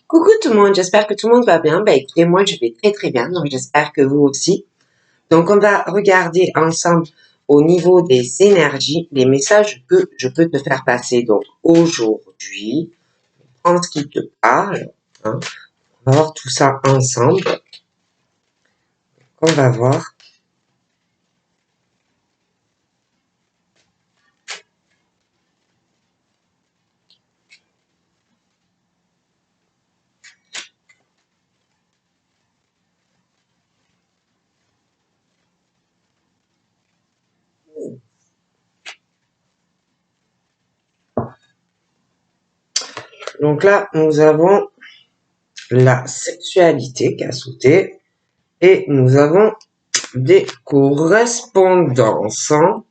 Coucou tout le monde, j'espère que tout le monde va bien. Écoutez, moi je vais très très bien, donc j'espère que vous aussi. Donc on va regarder ensemble au niveau des énergies, les messages que je peux te faire passer. Donc aujourd'hui, prends ce qui te parle, hein. On va voir tout ça ensemble. On va voir. Donc là, nous avons la sexualité qui a sauté et nous avons des correspondances, hein.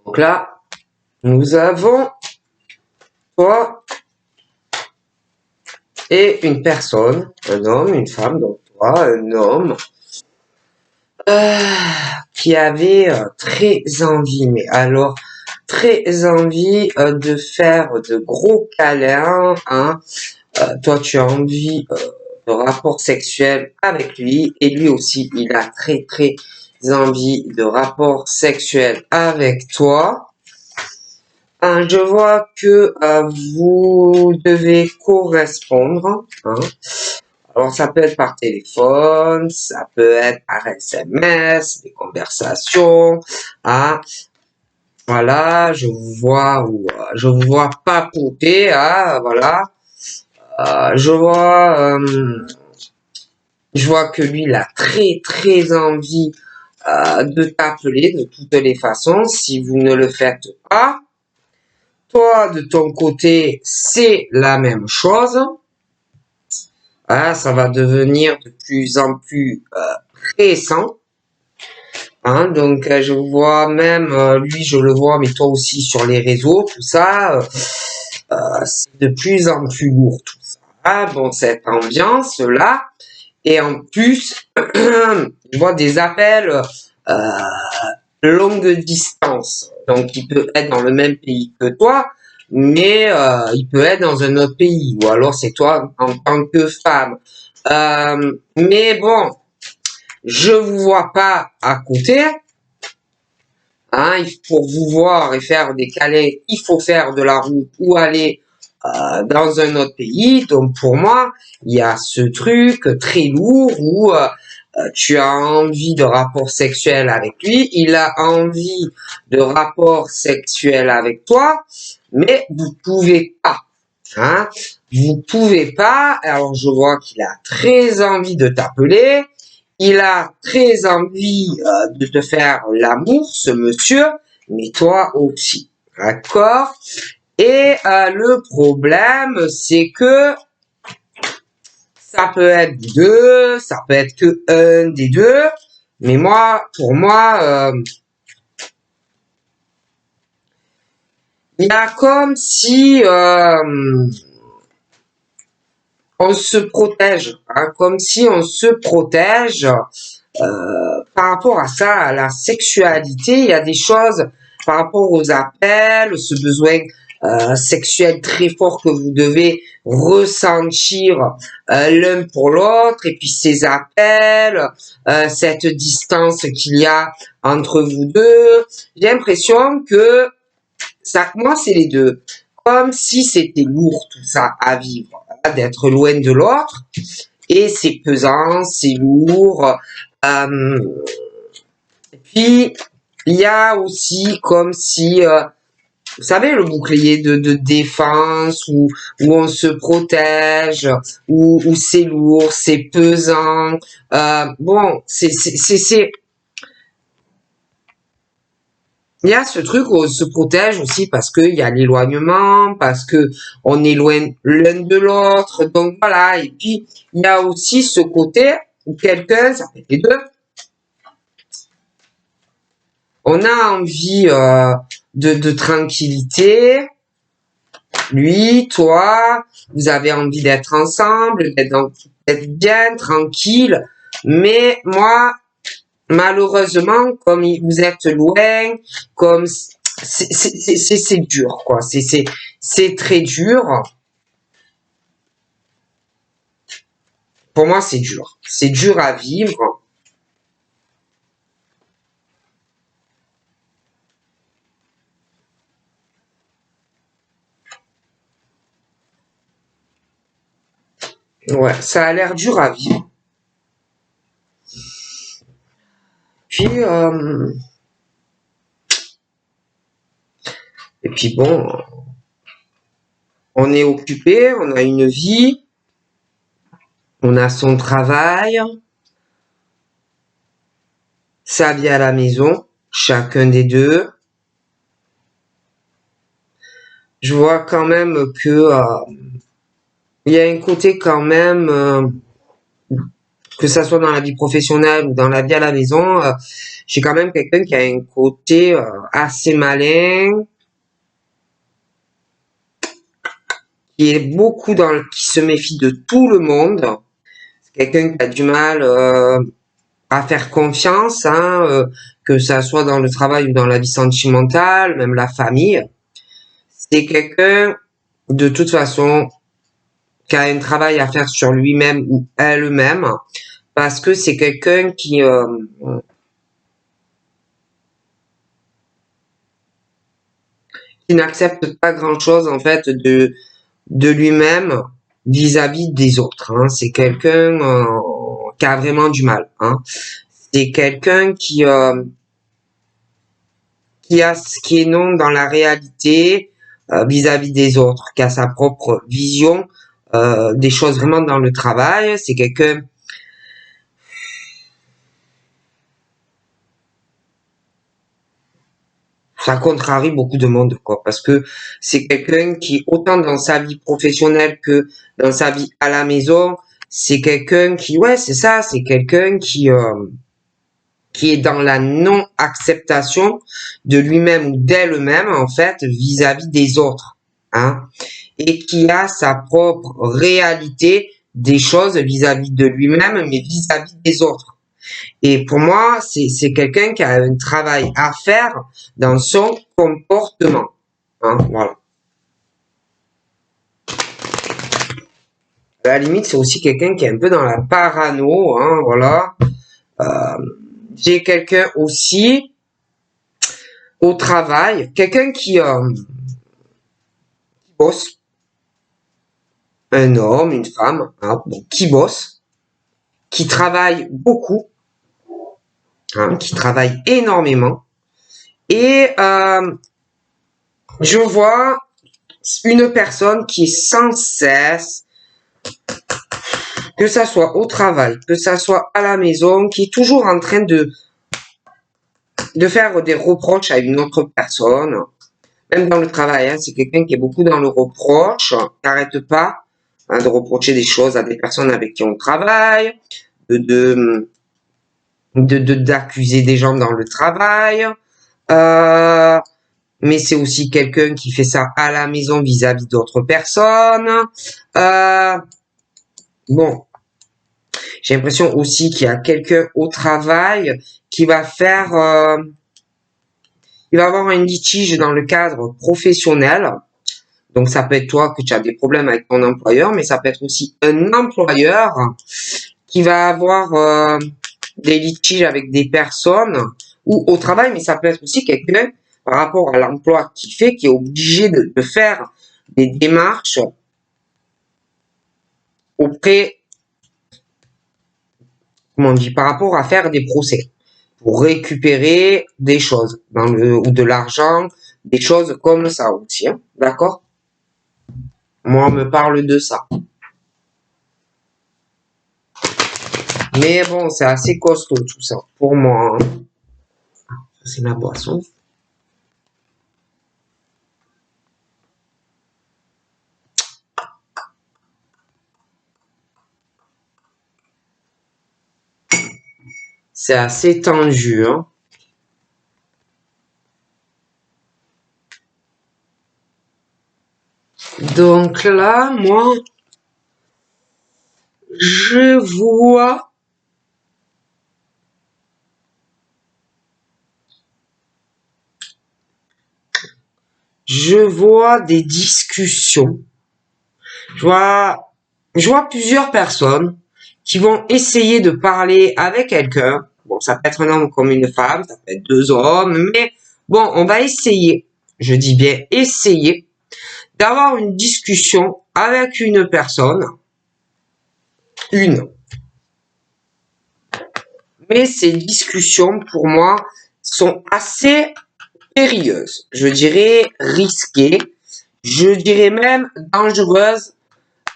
Donc là, nous avons toi et une personne, un homme, une femme, donc toi, un homme, qui avait très envie, mais alors très envie de faire de gros câlins, hein. Toi, tu as envie de rapport sexuel avec lui, et lui aussi, il a très très envie de rapport sexuel avec toi. Je vois que vous devez correspondre, hein. Alors, ça peut être par téléphone, ça peut être par SMS, des conversations, hein. Voilà, je vous vois papoter, hein, voilà. Je vois que lui, il a très, très envie de t'appeler de toutes les façons. Si vous ne le faites pas, toi, de ton côté, c'est la même chose. Ah, ça va devenir de plus en plus pressant. Hein, donc je vois même lui, je le vois, mais toi aussi sur les réseaux, tout ça, c'est de plus en plus lourd tout ça. Ah, bon, cette ambiance là, et en plus, je vois des appels longue distance. Donc il peut être dans le même pays que toi, mais il peut être dans un autre pays, ou alors c'est toi en tant que femme. Mais bon, je vous vois pas à côté. Hein, pour vous voir et faire des câlins, il faut faire de la route ou aller dans un autre pays. Donc pour moi, il y a ce truc très lourd où tu as envie de rapport sexuel avec lui, il a envie de rapport sexuel avec toi, mais vous pouvez pas. Hein, vous pouvez pas. Alors je vois qu'il a très envie de t'appeler. Il a très envie de te faire l'amour, ce monsieur, mais toi aussi. D'accord? Et le problème, c'est que ça peut être deux, ça peut être que un des deux, mais moi, pour moi, il y a comme si on se protège, hein, comme si on se protège par rapport à ça, à la sexualité. Il y a des choses par rapport aux appels, ce besoin sexuel très fort que vous devez ressentir l'un pour l'autre, et puis ces appels, cette distance qu'il y a entre vous deux. J'ai l'impression que ça, moi, c'est les deux. Comme si c'était lourd tout ça à vivre, hein, d'être loin de l'autre. Et c'est pesant, c'est lourd. Puis, il y a aussi comme si, vous savez, le bouclier de défense, où on se protège, où c'est lourd, c'est pesant. Bon, il y a ce truc où on se protège aussi parce qu'il y a l'éloignement, parce que on est loin l'un de l'autre. Donc voilà. Et puis, il y a aussi ce côté où quelqu'un, ça fait les deux, on a envie de tranquillité. Lui, toi, vous avez envie d'être ensemble, d'être bien, tranquille. Mais moi, malheureusement, comme vous êtes loin, comme c'est dur, quoi. C'est très dur. Pour moi, c'est dur. C'est dur à vivre. Ouais, ça a l'air dur à vivre. Puis, et puis bon, on est occupé, on a une vie, on a son travail, sa vie à la maison, chacun des deux. Je vois quand même que il y a un côté quand même, que ça soit dans la vie professionnelle ou dans la vie à la maison, j'ai quand même quelqu'un qui a un côté assez malin, qui est beaucoup qui se méfie de tout le monde. C'est quelqu'un qui a du mal à faire confiance, hein, que ça soit dans le travail ou dans la vie sentimentale, même la famille. C'est quelqu'un, de toute façon, qui a un travail à faire sur lui-même ou elle-même, parce que c'est quelqu'un qui n'accepte pas grand-chose en fait de lui-même vis-à-vis des autres. Hein. C'est quelqu'un qui a vraiment du mal. Hein. C'est quelqu'un qui est non dans la réalité vis-à-vis des autres, qui a sa propre vision des choses vraiment dans le travail. C'est quelqu'un, ça contrarie beaucoup de monde, quoi, parce que c'est quelqu'un qui, autant dans sa vie professionnelle que dans sa vie à la maison, c'est quelqu'un qui, ouais, c'est ça, c'est quelqu'un qui est dans la non-acceptation de lui-même ou d'elle-même, en fait, vis-à-vis des autres, hein, et qui a sa propre réalité des choses vis-à-vis de lui-même, mais vis-à-vis des autres. Et pour moi, c'est quelqu'un qui a un travail à faire dans son comportement. Hein, voilà. À la limite, c'est aussi quelqu'un qui est un peu dans la parano. Hein, voilà. J'ai quelqu'un aussi au travail, quelqu'un qui bosse, un homme, une femme, hein, bon, qui bosse, qui travaille beaucoup, hein, qui travaille énormément. Et je vois une personne qui est sans cesse, que ça soit au travail, que ça soit à la maison, qui est toujours en train de faire des reproches à une autre personne. Même dans le travail, hein, c'est quelqu'un qui est beaucoup dans le reproche, qui n'arrête pas hein, de reprocher des choses à des personnes avec qui on travaille, d'accuser des gens dans le travail. Euh, mais c'est aussi quelqu'un qui fait ça à la maison vis-à-vis d'autres personnes. Bon, j'ai l'impression aussi qu'il y a quelqu'un au travail qui va faire, il va avoir un litige dans le cadre professionnel. Donc ça peut être toi que tu as des problèmes avec ton employeur, mais ça peut être aussi un employeur qui va avoir des litiges avec des personnes ou au travail, mais ça peut être aussi quelqu'un par rapport à l'emploi qu'il fait, qui est obligé de faire des démarches auprès, comment on dit, par rapport à faire des procès pour récupérer des choses ou de l'argent, des choses comme ça aussi, hein, d'accord? Moi, on me parle de ça. Mais bon, c'est assez costaud tout ça, pour moi. Hein. C'est ma boisson. C'est assez tendu. Hein. Donc là, moi, je vois des discussions. Je vois plusieurs personnes qui vont essayer de parler avec quelqu'un. Bon, ça peut être un homme comme une femme, ça peut être deux hommes, mais bon, on va essayer, je dis bien essayer, d'avoir une discussion avec une personne. Mais ces discussions, pour moi, sont assez périlleuses. Je dirais risquées. Je dirais même dangereuses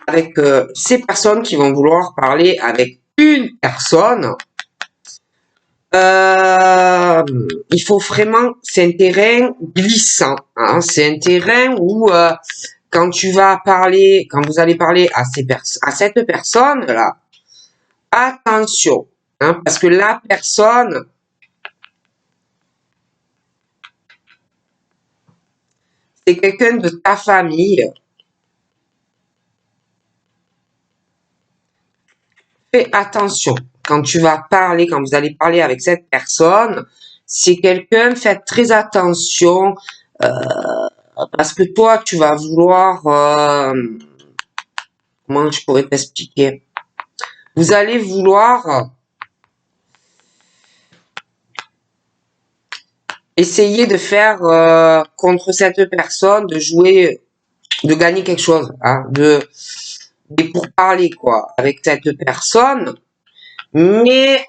avec ces personnes qui vont vouloir parler avec une personne. Il faut vraiment, c'est un terrain glissant. Hein, c'est un terrain où quand vous allez parler à cette personne là, attention, hein, parce que la personne, c'est quelqu'un de ta famille. Fais attention quand vous allez parler avec cette personne, c'est quelqu'un, faites très attention, parce que toi, tu vas vouloir, comment je pourrais t'expliquer? Vous allez vouloir essayer de faire contre cette personne, de gagner quelque chose, hein, pour parler quoi, avec cette personne. Mais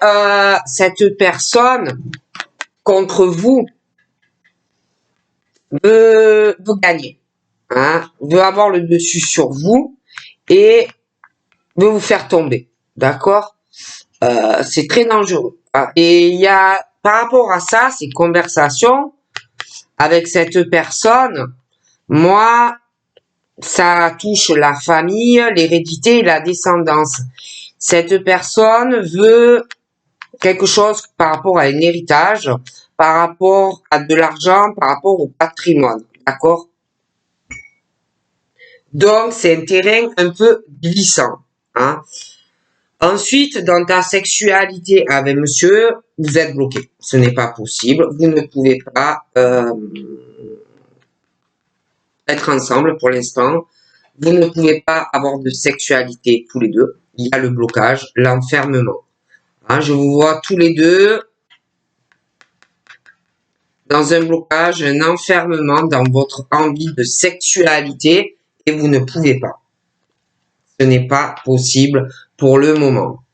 cette personne contre vous veut gagner, hein, veut avoir le dessus sur vous et veut vous faire tomber, d'accord? C'est très dangereux. Hein. Et il y a, par rapport à ça, ces conversations avec cette personne, moi, ça touche la famille, l'hérédité et la descendance. Cette personne veut quelque chose par rapport à un héritage, par rapport à de l'argent, par rapport au patrimoine, d'accord? Donc, c'est un terrain un peu glissant. Hein. Ensuite, dans ta sexualité avec monsieur, vous êtes bloqué. Ce n'est pas possible. Vous ne pouvez pas être ensemble pour l'instant. Vous ne pouvez pas avoir de sexualité tous les deux. Il y a le blocage, l'enfermement. Hein, je vous vois tous les deux dans un blocage, un enfermement dans votre envie de sexualité et vous ne pouvez pas. Ce n'est pas possible pour le moment.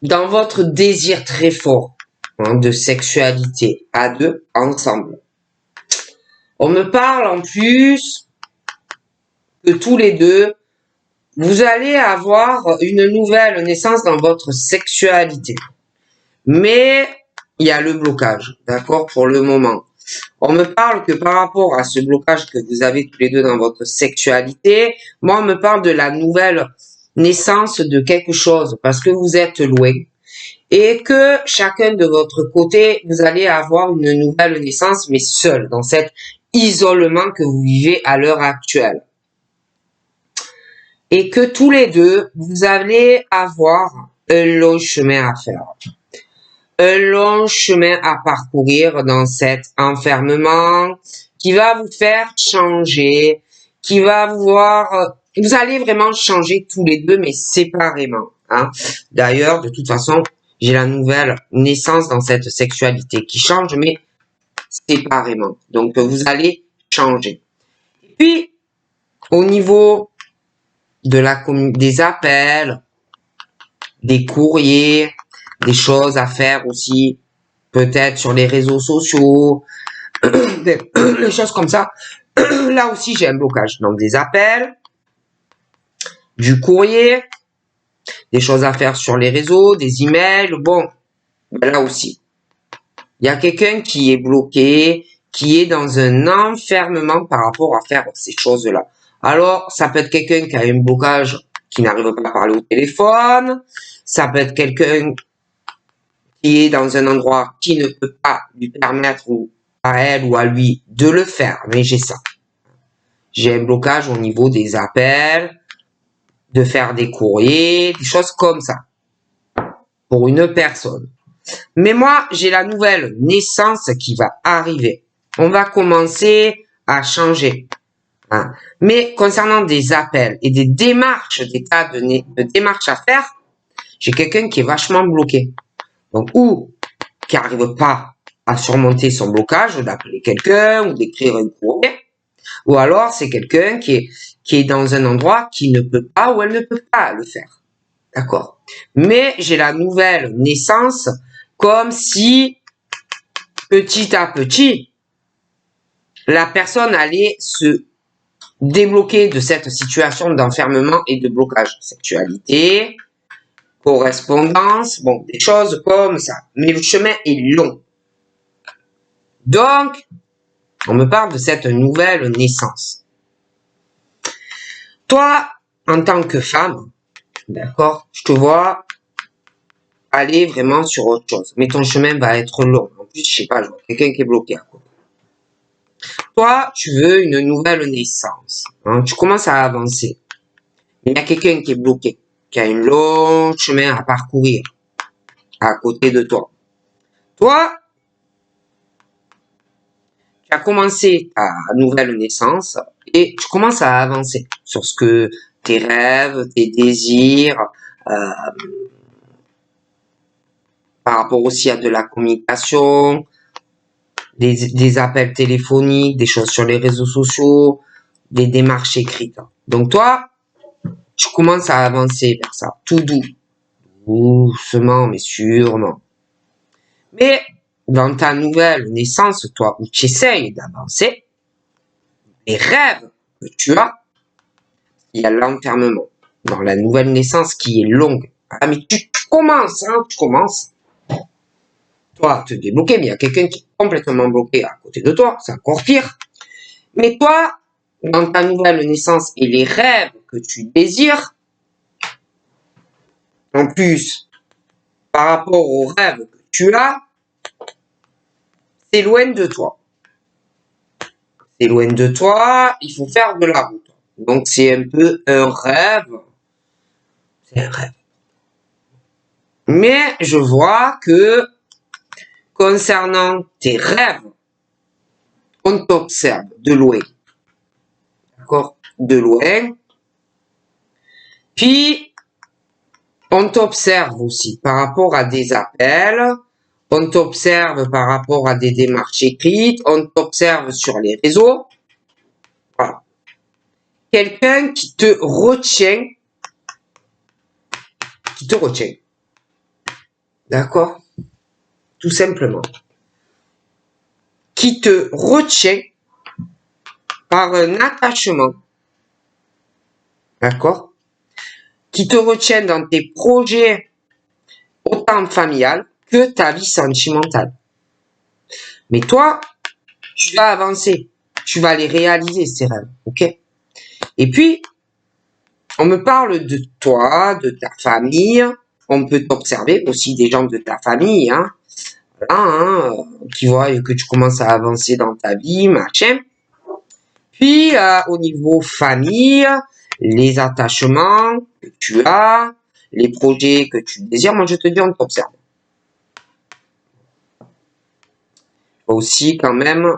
Dans votre désir très fort de sexualité à deux, ensemble, on me parle en plus que tous les deux, vous allez avoir une nouvelle naissance dans votre sexualité. Mais il y a le blocage, d'accord, pour le moment. On me parle que par rapport à ce blocage que vous avez tous les deux dans votre sexualité, moi, on me parle de la nouvelle naissance de quelque chose parce que vous êtes loin et que chacun de votre côté, vous allez avoir une nouvelle naissance, mais seul, dans cet isolement que vous vivez à l'heure actuelle. Et que tous les deux, vous allez avoir un long chemin à faire. Un long chemin à parcourir dans cet enfermement qui va vous faire changer, qui va vous allez vraiment changer tous les deux, mais séparément. Hein. D'ailleurs, de toute façon, j'ai la nouvelle naissance dans cette sexualité qui change, mais séparément. Donc, vous allez changer. Et puis, au niveau des appels, des courriers, des choses à faire aussi, peut-être sur les réseaux sociaux, des choses comme ça. Là aussi, j'ai un blocage. Donc, des appels, du courrier, des choses à faire sur les réseaux, des emails. Bon, là aussi. Il y a quelqu'un qui est bloqué, qui est dans un enfermement par rapport à faire ces choses-là. Alors, ça peut être quelqu'un qui a un blocage, qui n'arrive pas à parler au téléphone. Ça peut être quelqu'un qui est dans un endroit qui ne peut pas lui permettre ou à elle ou à lui de le faire. Mais j'ai ça. J'ai un blocage au niveau des appels, de faire des courriers, des choses comme ça. Pour une personne. Mais moi, j'ai la nouvelle naissance qui va arriver. On va commencer à changer. Hein. Mais concernant des appels et des démarches, des tas de démarches à faire, j'ai quelqu'un qui est vachement bloqué. Donc, ou qui n'arrive pas à surmonter son blocage, d'appeler quelqu'un ou d'écrire un courrier, ou alors c'est quelqu'un qui est dans un endroit qui ne peut pas ou elle ne peut pas le faire. D'accord. Mais j'ai la nouvelle naissance comme si, petit à petit, la personne allait se débloquer de cette situation d'enfermement et de blocage. Sexualité, correspondance, bon, des choses comme ça. Mais le chemin est long. Donc, on me parle de cette nouvelle naissance. Toi, en tant que femme, d'accord, je te vois aller vraiment sur autre chose. Mais ton chemin va être long. En plus, je sais pas, je vois quelqu'un qui est bloqué à côté. Toi, tu veux une nouvelle naissance. Hein, tu commences à avancer. Il y a quelqu'un qui est bloqué, qui a un long chemin à parcourir à côté de toi. Toi, tu as commencé ta nouvelle naissance et tu commences à avancer sur ce que tes rêves, tes désirs, par rapport aussi à de la communication, des appels téléphoniques, des choses sur les réseaux sociaux, des démarches écrites. Donc toi, tu commences à avancer vers ça, tout doux, doucement, mais sûrement. Mais dans ta nouvelle naissance, toi, où tu essayes d'avancer, les rêves que tu as, il y a l'enfermement. Dans la nouvelle naissance qui est longue. Ah, mais tu commences, hein, tu commences. Toi, te débloquer, mais il y a quelqu'un qui est complètement bloqué à côté de toi, c'est encore pire. Mais toi, dans ta nouvelle naissance et les rêves que tu désires, en plus, par rapport aux rêves que tu as, c'est loin de toi. C'est loin de toi, il faut faire de la route. Donc c'est un peu un rêve. C'est un rêve. Mais je vois que concernant tes rêves, on t'observe de loin. D'accord? De loin. Puis, on t'observe aussi par rapport à des appels, on t'observe par rapport à des démarches écrites, on t'observe sur les réseaux. Voilà. Quelqu'un qui te retient. Qui te retient. D'accord? Tout simplement. Qui te retient par un attachement. D'accord? Qui te retient dans tes projets autant familial que ta vie sentimentale. Mais toi, tu vas avancer. Tu vas les réaliser, ces rêves. Ok? Et puis, on me parle de toi, de ta famille. On peut t'observer aussi des gens de ta famille, hein. Voilà, hein, qui voient que tu commences à avancer dans ta vie, machin. Puis, au niveau famille, les attachements que tu as, les projets que tu désires, moi je te dis, on t'observe. Aussi, quand même,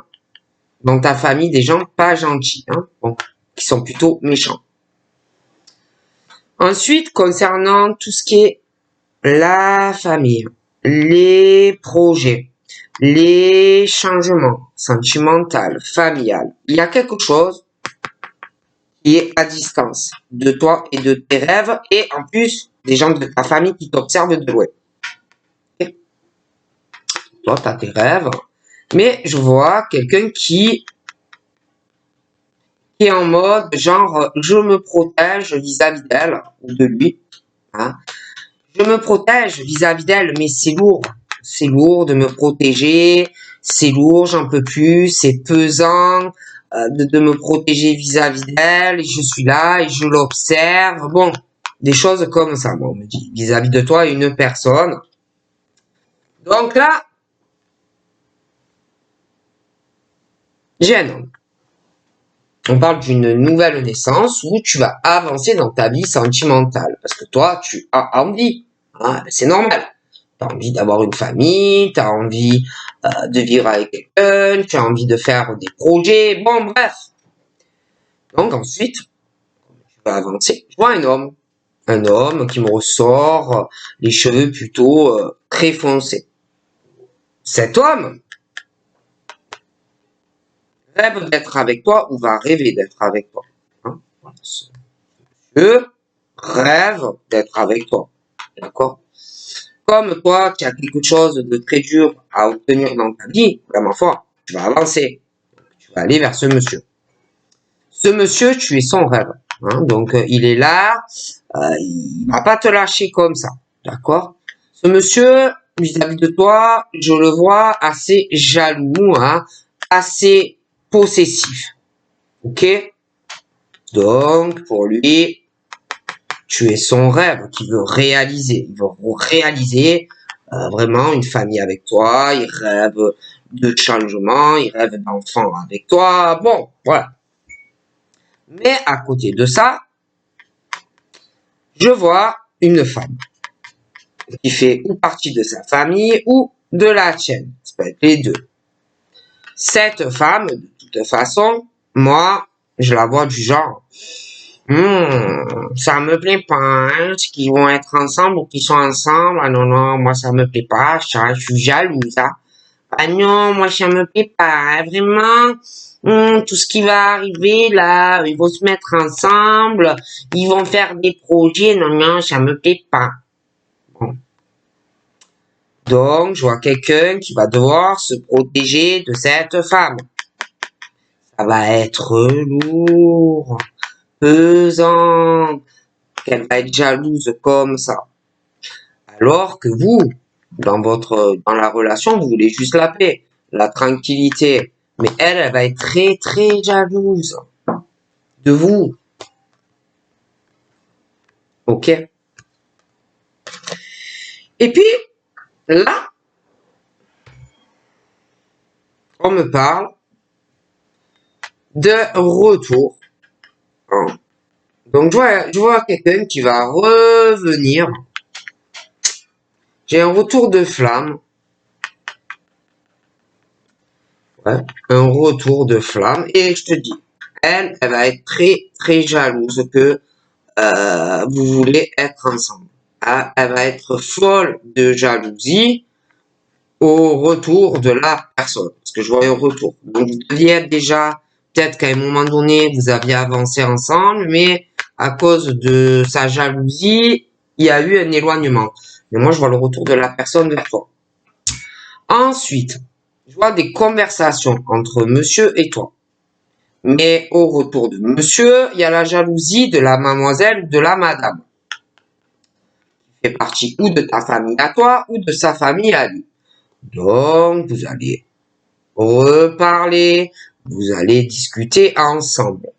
dans ta famille, des gens pas gentils, hein, bon, qui sont plutôt méchants. Ensuite, concernant tout ce qui est la famille, les projets, les changements sentimentaux, familial, il y a quelque chose qui est à distance de toi et de tes rêves et en plus des gens de ta famille qui t'observent de loin. Okay. Toi, tu as tes rêves, mais je vois quelqu'un qui est en mode genre je me protège vis-à-vis d'elle ou de lui. Hein. Je me protège vis-à-vis d'elle, mais c'est lourd. C'est lourd de me protéger, c'est lourd, j'en peux plus, c'est pesant de me protéger vis-à-vis d'elle, et je suis là et je l'observe. Bon, des choses comme ça, bon, on me dit, vis-à-vis de toi, une personne. Donc là, j'ai un homme. On parle d'une nouvelle naissance où tu vas avancer dans ta vie sentimentale. Parce que toi, tu as envie. Hein, c'est normal. Tu as envie d'avoir une famille, tu as envie de vivre avec quelqu'un, tu as envie de faire des projets. Bon, bref. Donc ensuite, tu vas avancer. Je vois un homme. Un homme qui me ressort les cheveux plutôt très foncés. Cet homme rêve d'être avec toi ou va rêver d'être avec toi. Hein? Ce monsieur rêve d'être avec toi. D'accord? Comme toi, tu as quelque chose de très dur à obtenir dans ta vie, vraiment fort, tu vas avancer. Tu vas aller vers ce monsieur. Ce monsieur, tu es son rêve. Hein? Donc, il est là, il va pas te lâcher comme ça. D'accord? Ce monsieur, vis-à-vis de toi, je le vois assez jaloux, hein? Assez possessif. Ok? Donc, pour lui, tu es son rêve qu'il veut réaliser. Il veut réaliser vraiment une famille avec toi. Il rêve de changement. Il rêve d'enfants avec toi. Bon, voilà. Mais à côté de ça, je vois une femme qui fait ou partie de sa famille ou de la tienne. Ça peut être les deux. Cette femme, de toute façon, moi, je la vois du genre. Ça me plaît pas, hein, qu'ils vont être ensemble ou qu'ils sont ensemble. Ah non, non, moi ça me plaît pas, je suis jalouse, hein. Ah non, moi ça me plaît pas, hein, vraiment. Tout ce qui va arriver là, ils vont se mettre ensemble, ils vont faire des projets, non, non, ça me plaît pas. Bon. Donc, je vois quelqu'un qui va devoir se protéger de cette femme. Ça va être lourd, pesant, qu'elle va être jalouse comme ça. Alors que vous, dans la relation, vous voulez juste la paix, la tranquillité. Mais elle va être très, très jalouse de vous. Ok? Et puis, là, on me parle de retour. Hein. Donc, je vois quelqu'un qui va revenir. J'ai un retour de flamme. Ouais, un retour de flamme. Et je te dis, elle va être très, très jalouse que vous voulez être ensemble. Ah, elle va être folle de jalousie au retour de la personne. Parce que je vois un retour. Donc, vous deviez être déjà, peut-être qu'à un moment donné, vous aviez avancé ensemble, mais à cause de sa jalousie, il y a eu un éloignement. Mais moi, je vois le retour de la personne vers toi. Ensuite, je vois des conversations entre monsieur et toi. Mais au retour de monsieur, il y a la jalousie de la mademoiselle ou de la madame. Qui fait partie ou de ta famille à toi ou de sa famille à lui. Donc, vous allez reparler, vous allez discuter ensemble.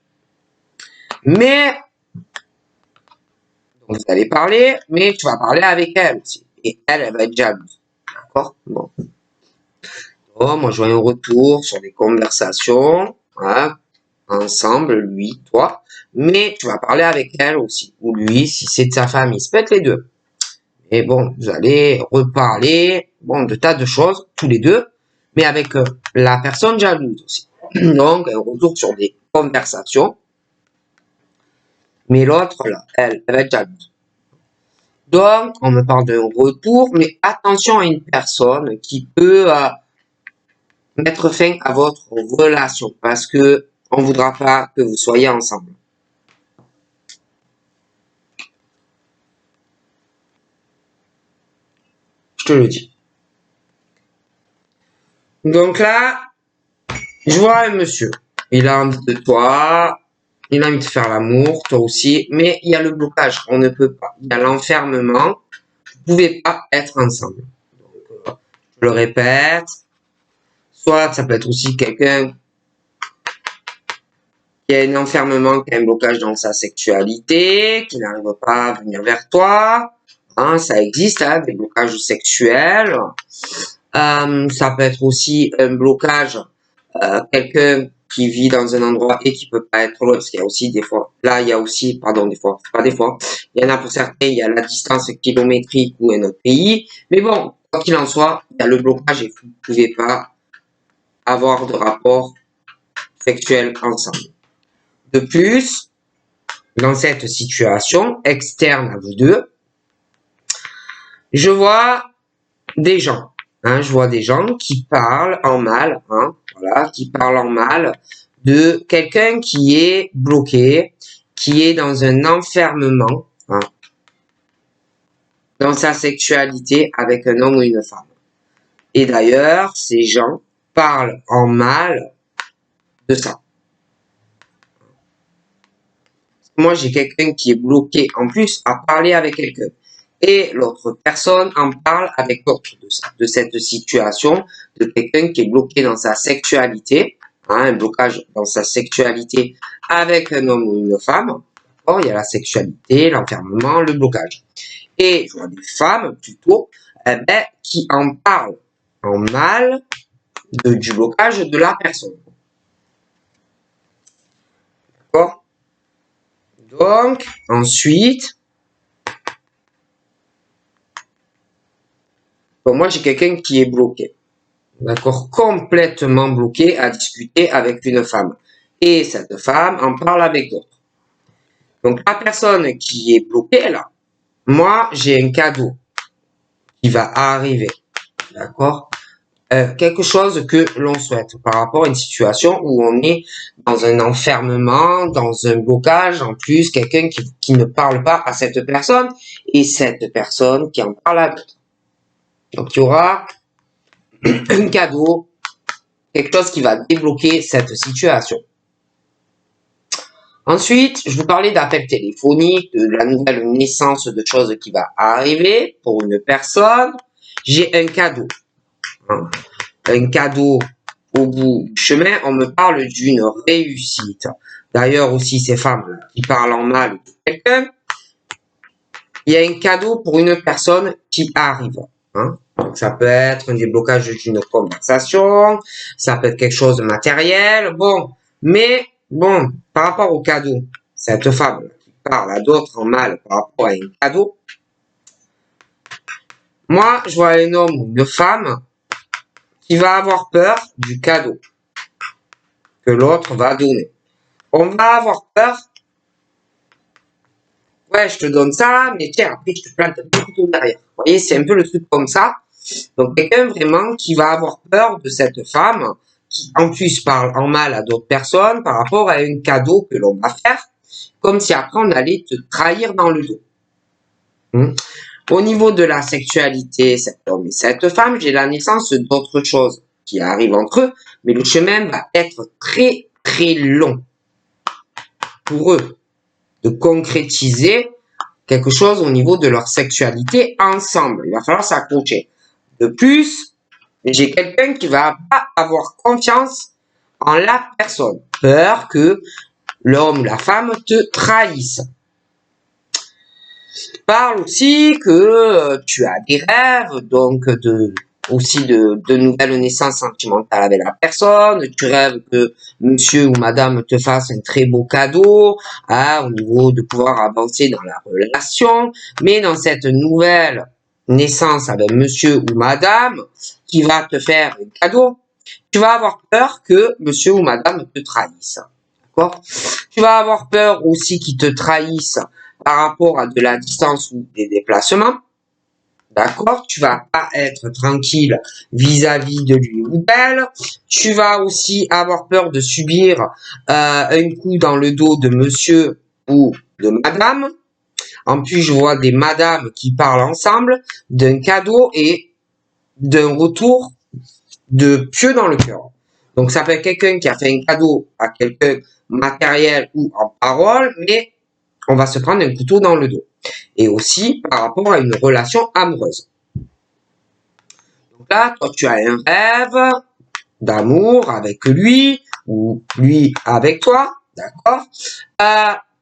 Mais, donc vous allez parler, mais tu vas parler avec elle aussi. Et elle va être jalouse. D'accord? Bon. Oh, moi, je vois un retour sur des conversations, hein, ensemble, lui, toi. Mais tu vas parler avec elle aussi. Ou lui, si c'est de sa famille. Ça peut être les deux. Et bon, vous allez reparler, bon, de tas de choses, tous les deux, mais avec la personne jalouse aussi. Donc, un retour sur des conversations. Mais l'autre, là, elle va être jalouse. Donc, on me parle d'un retour, mais attention à une personne qui peut mettre fin à votre relation parce que on voudra pas que vous soyez ensemble. Je te le dis. Donc là, je vois un monsieur. Il a envie de toi, il a envie de faire l'amour, toi aussi, mais il y a le blocage, on ne peut pas. Il y a l'enfermement, vous ne pouvez pas être ensemble. Donc, je le répète, soit ça peut être aussi quelqu'un qui a un enfermement, qui a un blocage dans sa sexualité, qui n'arrive pas à venir vers toi. Hein, ça existe, hein, des blocages sexuels. Ça peut être aussi un blocage, quelqu'un qui vit dans un endroit et qui peut pas être loin, parce qu'il y a aussi des fois, là il y a aussi, pardon, des fois, pas des fois, il y en a pour certains, il y a la distance kilométrique ou un autre pays, mais bon, quoi qu'il en soit, il y a le blocage et vous ne pouvez pas avoir de rapport sexuel ensemble. De plus, dans cette situation externe à vous deux, je vois des gens. Je vois des gens qui parlent en mal, voilà, qui parlent en mal de quelqu'un qui est bloqué, qui est dans un enfermement, dans sa sexualité avec un homme ou une femme. Et d'ailleurs, ces gens parlent en mal de ça. Moi, j'ai quelqu'un qui est bloqué en plus à parler avec quelqu'un. Et l'autre personne en parle avec l'autre de cette situation, de quelqu'un qui est bloqué dans sa sexualité, un blocage dans sa sexualité avec un homme ou une femme. D'accord, il y a la sexualité, l'enfermement, le blocage. Et je vois des femmes plutôt qui en parlent en mal du blocage de la personne. D'accord? Donc, ensuite, bon, moi j'ai quelqu'un qui est bloqué. D'accord, complètement bloqué à discuter avec une femme. Et cette femme en parle avec d'autres. Donc la personne qui est bloquée là, moi j'ai un cadeau qui va arriver. D'accord, quelque chose que l'on souhaite par rapport à une situation où on est dans un enfermement, dans un blocage, en plus quelqu'un qui ne parle pas à cette personne et cette personne qui en parle à d'autres. Donc il y aura un cadeau, quelque chose qui va débloquer cette situation. Ensuite, je vous parlais d'appels téléphoniques, de la nouvelle naissance de choses qui va arriver pour une personne. J'ai un cadeau. Un cadeau au bout du chemin. On me parle d'une réussite. D'ailleurs, aussi, ces femmes qui parlent en mal de quelqu'un, il y a un cadeau pour une personne qui arrive. Donc, ça peut être un déblocage d'une conversation, ça peut être quelque chose de matériel, bon. Mais, bon, par rapport au cadeau, cette femme qui parle à d'autres en mal par rapport à un cadeau, moi, je vois un homme ou une femme qui va avoir peur du cadeau que l'autre va donner. On va avoir peur. Ouais, je te donne ça, mais tiens, après, je te plante un couteau derrière. Vous voyez, c'est un peu le truc comme ça. Donc, quelqu'un vraiment qui va avoir peur de cette femme, qui en plus parle en mal à d'autres personnes par rapport à un cadeau que l'on va faire, comme si après on allait te trahir dans le dos. Au niveau de la sexualité, cet homme et cette femme, j'ai la naissance d'autres choses qui arrivent entre eux, mais le chemin va être très très long pour eux de concrétiser quelque chose au niveau de leur sexualité ensemble. Il va falloir s'accrocher. De plus, j'ai quelqu'un qui va pas avoir confiance en la personne. Peur que l'homme ou la femme te trahisse. Parle aussi que tu as des rêves, donc aussi de nouvelles naissances sentimentales avec la personne. Tu rêves que monsieur ou madame te fasse un très beau cadeau, au niveau de pouvoir avancer dans la relation. Mais dans cette nouvelle naissance avec monsieur ou madame qui va te faire un cadeau, tu vas avoir peur que monsieur ou madame te trahisse. D'accord? Tu vas avoir peur aussi qu'ils te trahissent par rapport à de la distance ou des déplacements. D'accord? Tu vas pas être tranquille vis-à-vis de lui ou d'elle. Tu vas aussi avoir peur de subir un coup dans le dos de monsieur ou de madame. En plus, je vois des madames qui parlent ensemble d'un cadeau et d'un retour de pieux dans le cœur. Donc, ça peut être quelqu'un qui a fait un cadeau à quelqu'un matériel ou en parole, mais on va se prendre un couteau dans le dos. Et aussi par rapport à une relation amoureuse. Donc là, toi, tu as un rêve d'amour avec lui, ou lui avec toi, d'accord?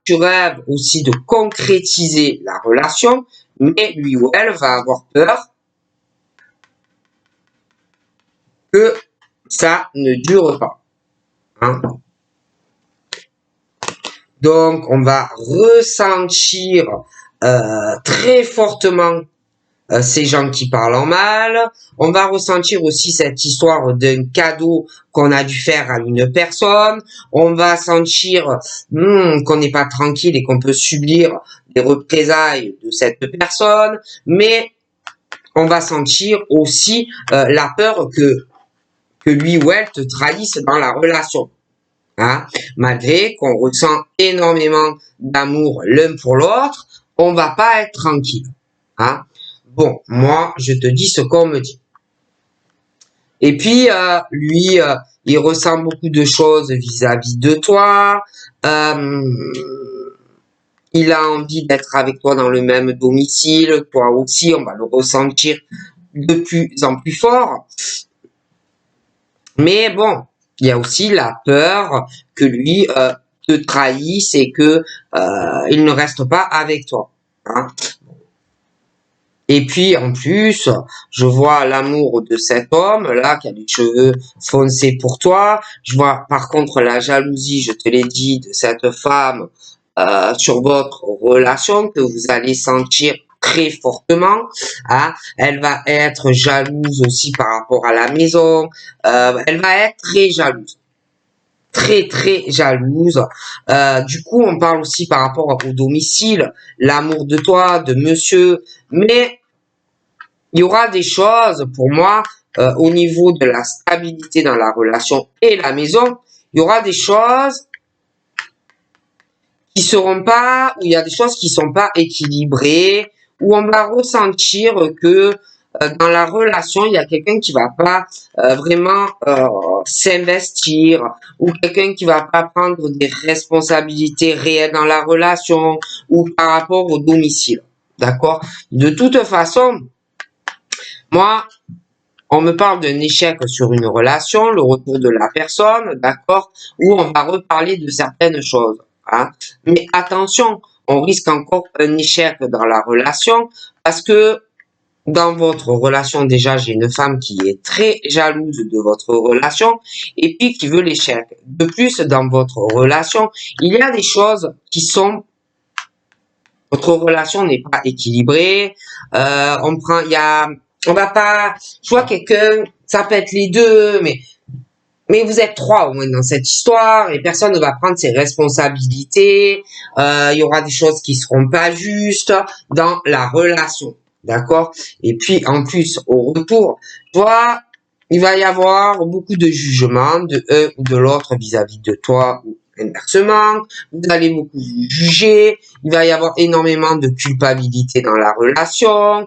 Tu rêves aussi de concrétiser la relation, mais lui ou elle va avoir peur que ça ne dure pas. Donc, on va ressentir très fortement ces gens qui parlent en mal. On va ressentir aussi cette histoire d'un cadeau qu'on a dû faire à une personne. On va sentir qu'on n'est pas tranquille et qu'on peut subir des représailles de cette personne. Mais on va sentir aussi la peur que lui ou elle te trahisse dans la relation. Hein? Malgré qu'on ressent énormément d'amour l'un pour l'autre, on va pas être tranquille. Hein? Bon, moi, je te dis ce qu'on me dit. Et puis, lui, il ressent beaucoup de choses vis-à-vis de toi. Il a envie d'être avec toi dans le même domicile. Toi aussi, on va le ressentir de plus en plus fort. Mais bon, il y a aussi la peur que lui te trahisse et que il ne reste pas avec toi. Hein. Et puis en plus, je vois l'amour de cet homme là qui a les cheveux foncés pour toi. Je vois par contre la jalousie, je te l'ai dit, de cette femme sur votre relation que vous allez sentir très fortement. Hein. Elle va être jalouse aussi par rapport à la maison. Elle va être très jalouse. Très très jalouse. Du coup, on parle aussi par rapport au domicile, l'amour de toi, de monsieur. Mais il y aura des choses pour moi au niveau de la stabilité dans la relation et la maison. Il y aura des choses qui seront pas, où il y a des choses qui sont pas équilibrées, où on va ressentir que dans la relation, il y a quelqu'un qui va pas vraiment s'investir, ou quelqu'un qui va pas prendre des responsabilités réelles dans la relation, ou par rapport au domicile. D'accord? De toute façon, moi, on me parle d'un échec sur une relation, le retour de la personne, d'accord, où on va reparler de certaines choses. Hein. Mais attention, on risque encore un échec dans la relation parce que dans votre relation, déjà, j'ai une femme qui est très jalouse de votre relation et puis qui veut l'échec. De plus, dans votre relation, il y a des choses qui sont... Votre relation n'est pas équilibrée. On va pas... Je vois quelqu'un, ça peut être les deux, mais vous êtes trois au moins dans cette histoire et personne ne va prendre ses responsabilités. Il y aura des choses qui seront pas justes dans la relation. D'accord? Et puis, en plus, au retour, toi, il va y avoir beaucoup de jugements de un ou de l'autre vis-à-vis de toi ou inversement. Vous allez beaucoup vous juger. Il va y avoir énormément de culpabilité dans la relation.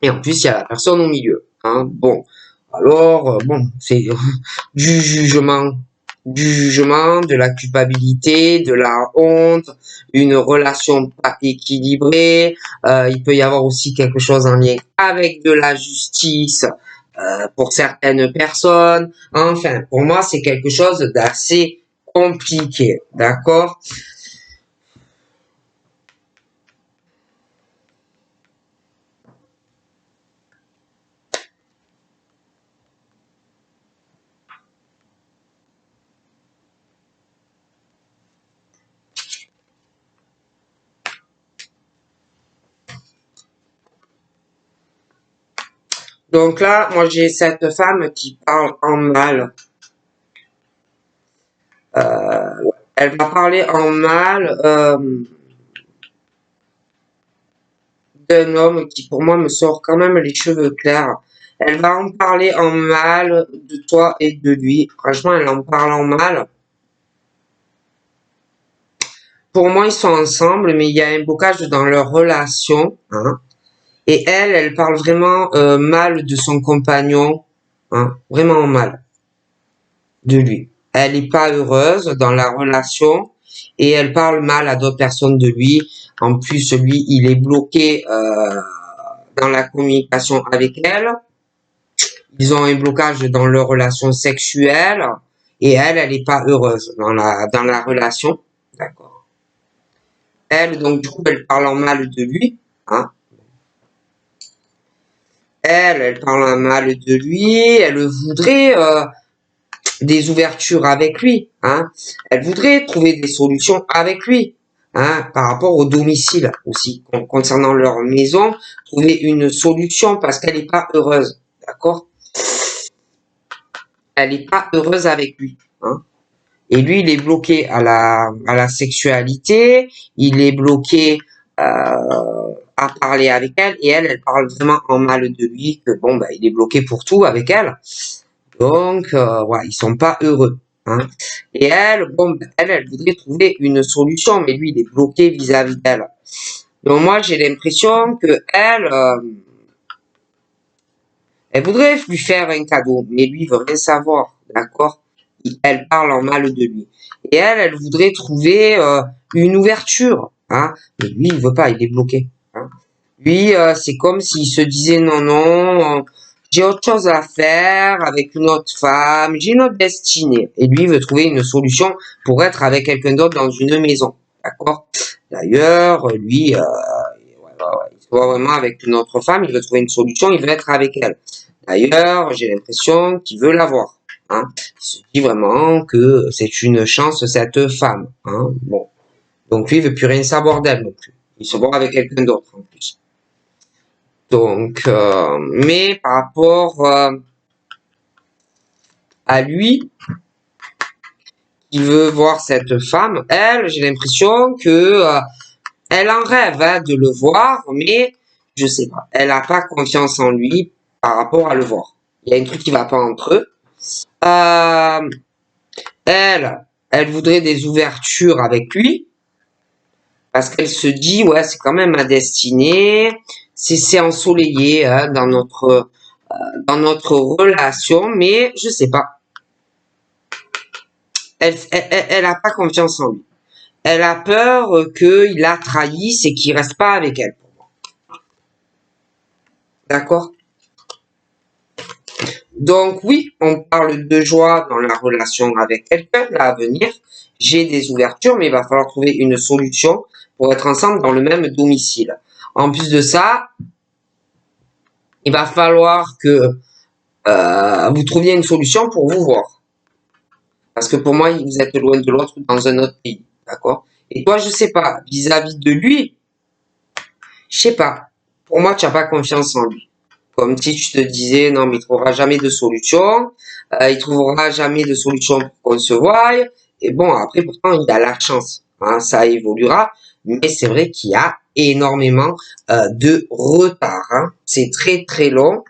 Et en plus, il y a la personne au milieu. Hein. Bon. Alors, bon, c'est du jugement, de la culpabilité, de la honte, une relation pas équilibrée. Il peut y avoir aussi quelque chose en lien avec de la justice pour certaines personnes. Enfin, pour moi, c'est quelque chose d'assez compliqué, d'accord? Donc là, moi, j'ai cette femme qui parle en mal. Elle va parler en mal d'un homme qui, pour moi, me sort quand même les cheveux clairs. Elle va en parler en mal de toi et de lui. Franchement, elle en parle en mal. Pour moi, ils sont ensemble, mais il y a un blocage dans leur relation. Hein. Et elle parle vraiment mal de son compagnon. Hein, vraiment mal de lui. Elle n'est pas heureuse dans la relation et elle parle mal à d'autres personnes de lui. En plus, lui, il est bloqué dans la communication avec elle. Ils ont un blocage dans leur relation sexuelle et elle n'est pas heureuse dans la relation. D'accord. Elle, donc, du coup, elle parle en mal de lui. Hein. Elle parle en mal de lui. Elle voudrait des ouvertures avec lui. Hein. Elle voudrait trouver des solutions avec lui. Hein, par rapport au domicile aussi. Concernant leur maison, trouver une solution parce qu'elle n'est pas heureuse. D'accord? Elle n'est pas heureuse avec lui. Hein. Et lui, il est bloqué à la sexualité, il est bloqué à parler avec elle, et elle parle vraiment en mal de lui, que bon, bah, il est bloqué pour tout avec elle. Donc, ouais, ils sont pas heureux. Hein. Et elle, bon, elle voudrait trouver une solution, mais lui, il est bloqué vis-à-vis d'elle. Donc moi, j'ai l'impression que elle voudrait lui faire un cadeau, mais lui, il veut rien savoir, d'accord? Elle parle en mal de lui. Et elle voudrait trouver une ouverture, hein? Mais lui, il veut pas, il est bloqué. Hein? Lui, c'est comme s'il se disait non, non, j'ai autre chose à faire avec une autre femme, j'ai une autre destinée. Et lui, il veut trouver une solution pour être avec quelqu'un d'autre dans une maison, d'accord? D'ailleurs, lui, il se voit vraiment avec une autre femme, il veut trouver une solution, il veut être avec elle. D'ailleurs, j'ai l'impression qu'il veut l'avoir. Hein. Il se dit vraiment que c'est une chance, cette femme. Hein. Bon. Donc lui, il veut plus rien savoir d'elle non plus. Il se voit avec quelqu'un d'autre en plus. Donc, mais par rapport à lui, qui veut voir cette femme, elle, j'ai l'impression que elle en rêve hein, de le voir, mais je sais pas. Elle n'a pas confiance en lui par rapport à le voir. Il y a un truc qui va pas entre eux. Elle voudrait des ouvertures avec lui parce qu'elle se dit ouais c'est quand même ma destinée, c'est ensoleillé hein, dans notre relation, mais je sais pas. Elle a pas confiance en lui. Elle a peur qu'il la trahisse et qu'il reste pas avec elle. D'accord? Donc oui, on parle de joie dans la relation avec quelqu'un à venir. J'ai des ouvertures, mais il va falloir trouver une solution pour être ensemble dans le même domicile. En plus de ça, il va falloir que vous trouviez une solution pour vous voir. Parce que pour moi, vous êtes loin de l'autre dans un autre pays. D'accord? Et toi, je sais pas, vis-à-vis de lui, je sais pas. Pour moi, tu n'as pas confiance en lui. Comme si tu te disais, non, mais il trouvera jamais de solution, il trouvera jamais de solution pour qu'on se voie. Et bon, après, pourtant, il a la chance. Hein, ça évoluera. Mais c'est vrai qu'il y a énormément de retard. Hein. C'est très, très long.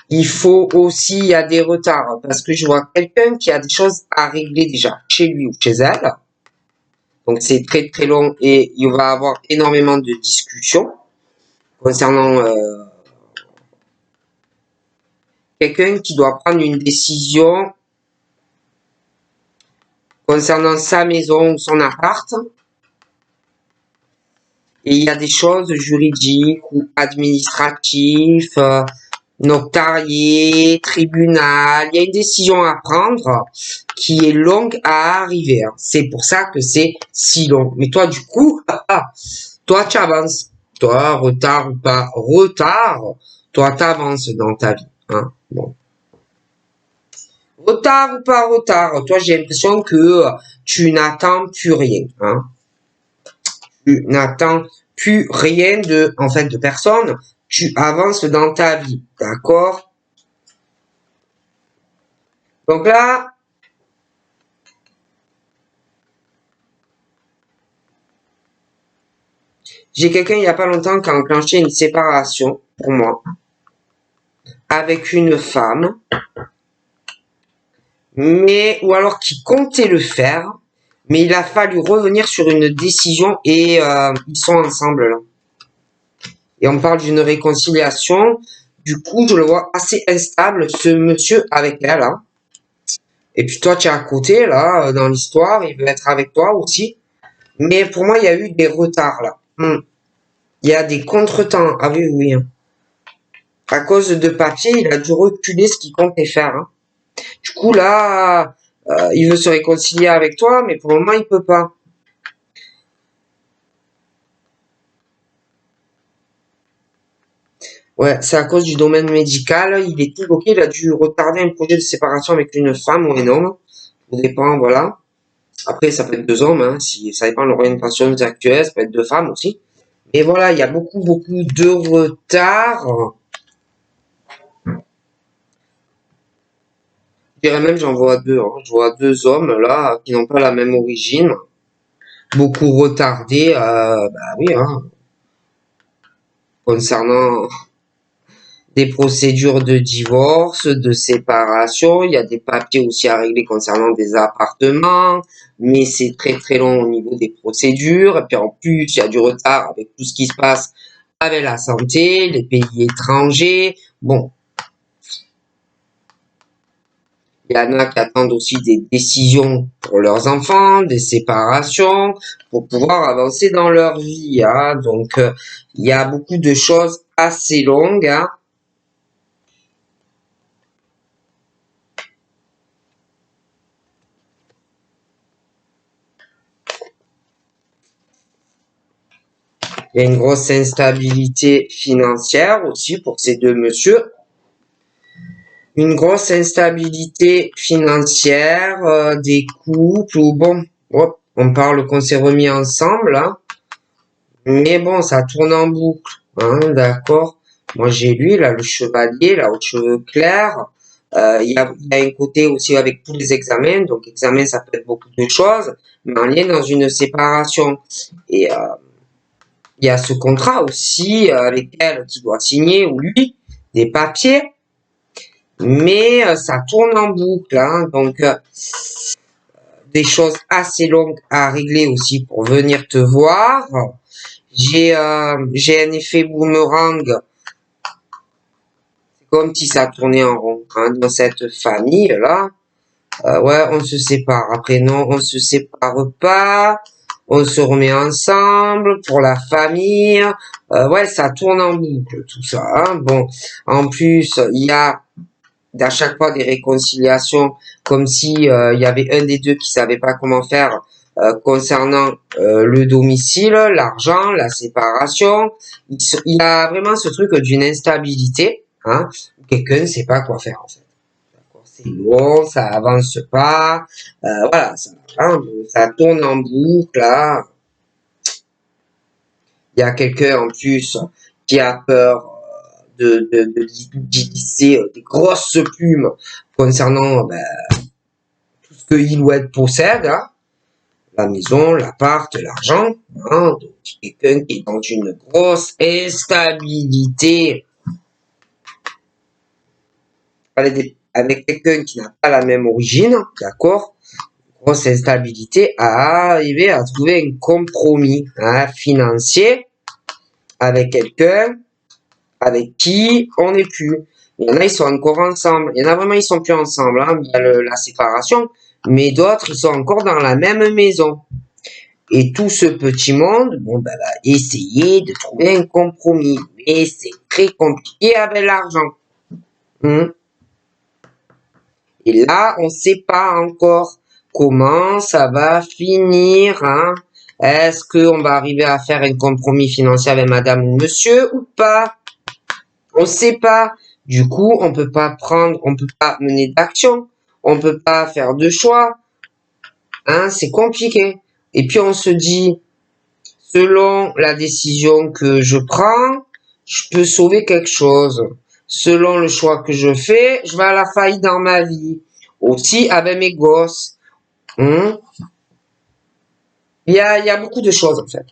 Il faut aussi, il y a des retards. Parce que je vois quelqu'un qui a des choses à régler déjà chez lui ou chez elle. Donc, c'est très, très long et il va avoir énormément de discussions concernant quelqu'un qui doit prendre une décision concernant sa maison ou son appart. Et il y a des choses juridiques ou administratives, notariées, tribunal. Il y a une décision à prendre qui est longue à arriver. Hein. C'est pour ça que c'est si long. Mais toi, du coup, toi, tu avances. Toi, retard ou pas retard, toi, tu avances dans ta vie. Hein. Bon. Retard ou pas retard, toi j'ai l'impression que tu n'attends plus rien. Hein. Tu n'attends plus rien de personne. Tu avances dans ta vie, d'accord? Donc là, j'ai quelqu'un il n'y a pas longtemps qui a enclenché une séparation pour moi avec une femme, mais ou alors qui comptait le faire, mais il a fallu revenir sur une décision et ils sont ensemble là. Et on parle d'une réconciliation. Du coup, je le vois assez instable, ce monsieur avec elle. Hein. Et puis toi, tu es à côté, là, dans l'histoire. Il veut être avec toi aussi. Mais pour moi, il y a eu des retards, là. Il y a des contretemps. Ah oui, oui. Hein. À cause de papier, il a dû reculer ce qu'il comptait faire. Hein. Du coup, là, il veut se réconcilier avec toi, mais pour le moment, il peut pas. Ouais, c'est à cause du domaine médical. Il est tout bloqué. Il a dû retarder un projet de séparation avec une femme ou un homme. Tout dépend, voilà. Après, ça peut être deux hommes, hein, si ça dépend de l'orientation actuelle, ça peut être deux femmes aussi. Et voilà, il y a beaucoup de retard. Je dirais même, j'en vois deux. Hein. Je vois deux hommes là qui n'ont pas la même origine, beaucoup retardés. Bah oui, hein, concernant des procédures de divorce, de séparation. Il y a des papiers aussi à régler concernant des appartements, mais c'est très long au niveau des procédures. Et puis en plus, il y a du retard avec tout ce qui se passe avec la santé, les pays étrangers. Bon, il y en a qui attendent aussi des décisions pour leurs enfants, des séparations, pour pouvoir avancer dans leur vie. Hein. Donc, il y a beaucoup de choses assez longues. Hein. Il y a une grosse instabilité financière aussi pour ces deux messieurs. Une grosse instabilité financière, des couples où bon, hop, on parle qu'on s'est remis ensemble, hein, mais bon, ça tourne en boucle, hein, d'accord. Moi j'ai lui, là, le chevalier, là, aux cheveux clairs. Il y a un côté aussi avec tous les examens, donc examen ça peut être beaucoup de choses, mais on est dans une séparation. Et il y a ce contrat aussi avec elle qui doit signer, ou lui, des papiers, mais ça tourne en boucle, hein, donc des choses assez longues à régler aussi pour venir te voir. J'ai un effet boomerang, c'est comme si ça tournait en rond hein, dans cette famille-là. Ouais, on se sépare. Après, non, on se sépare pas. On se remet ensemble pour la famille. Ouais, ça tourne en boucle, tout ça. Hein. Bon, en plus, il y a à chaque fois des réconciliations, comme si il y avait un des deux qui savait pas comment faire concernant le domicile, l'argent, la séparation. Il y a vraiment ce truc d'une instabilité. Hein. Quelqu'un ne sait pas quoi faire en fait. C'est long, ça avance pas, voilà, hein, ça tourne en boucle, là. Il y a quelqu'un en plus qui a peur d'utiliser des grosses plumes concernant tout ce que il ou elle possède, hein, la maison, l'appart, l'argent, hein, donc quelqu'un qui est dans une grosse instabilité avec quelqu'un qui n'a pas la même origine, d'accord? Grosse instabilité à arriver à trouver un compromis hein, financier avec quelqu'un avec qui on n'est plus. Il y en a, ils sont encore ensemble. Il y en a vraiment, ils sont plus ensemble. Hein. Il y a la séparation. Mais d'autres, ils sont encore dans la même maison. Et tout ce petit monde, bon, va essayer de trouver un compromis. Mais c'est très compliqué avec l'argent. Et là, on ne sait pas encore comment ça va finir. Hein. Est-ce qu'on va arriver à faire un compromis financier avec madame ou monsieur ou pas? On ne sait pas. Du coup, on peut pas mener d'action. On peut pas faire de choix. Hein, c'est compliqué. Et puis on se dit, selon la décision que je prends, je peux sauver quelque chose. Selon le choix que je fais, je vais à la faillite dans ma vie. Aussi avec mes gosses. Il y a beaucoup de choses en fait.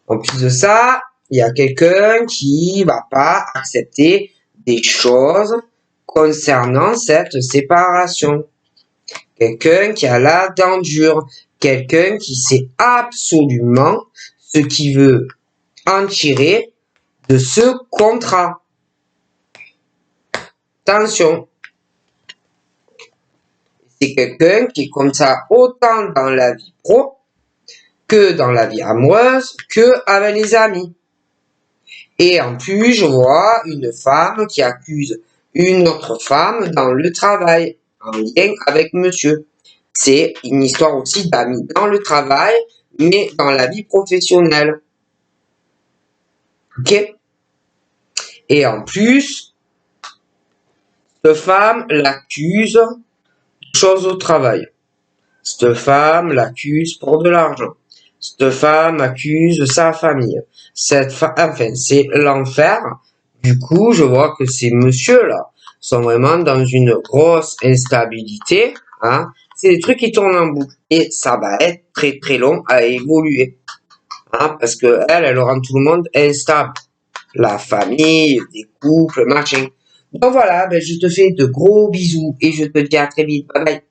En plus de ça, il y a quelqu'un qui va pas accepter des choses concernant cette séparation. Quelqu'un qui a la dent dure. Quelqu'un qui sait absolument ce qu'il veut en tirer de ce contrat. Attention. C'est quelqu'un qui est comme ça autant dans la vie pro que dans la vie amoureuse, que avec les amis. Et en plus, je vois une femme qui accuse une autre femme dans le travail, en lien avec monsieur. C'est une histoire aussi d'amis dans le travail, mais dans la vie professionnelle. Ok? Et en plus, cette femme l'accuse de choses au travail. Cette femme l'accuse pour de l'argent. Cette femme accuse sa famille. Enfin, c'est l'enfer. Du coup, je vois que ces messieurs-là sont vraiment dans une grosse instabilité. Hein. C'est des trucs qui tournent en boucle. Et ça va être très très long à évoluer. Hein, parce que elle rend tout le monde instable. La famille, des couples, machin. Donc voilà, ben, je te fais de gros bisous et je te dis à très vite. Bye bye.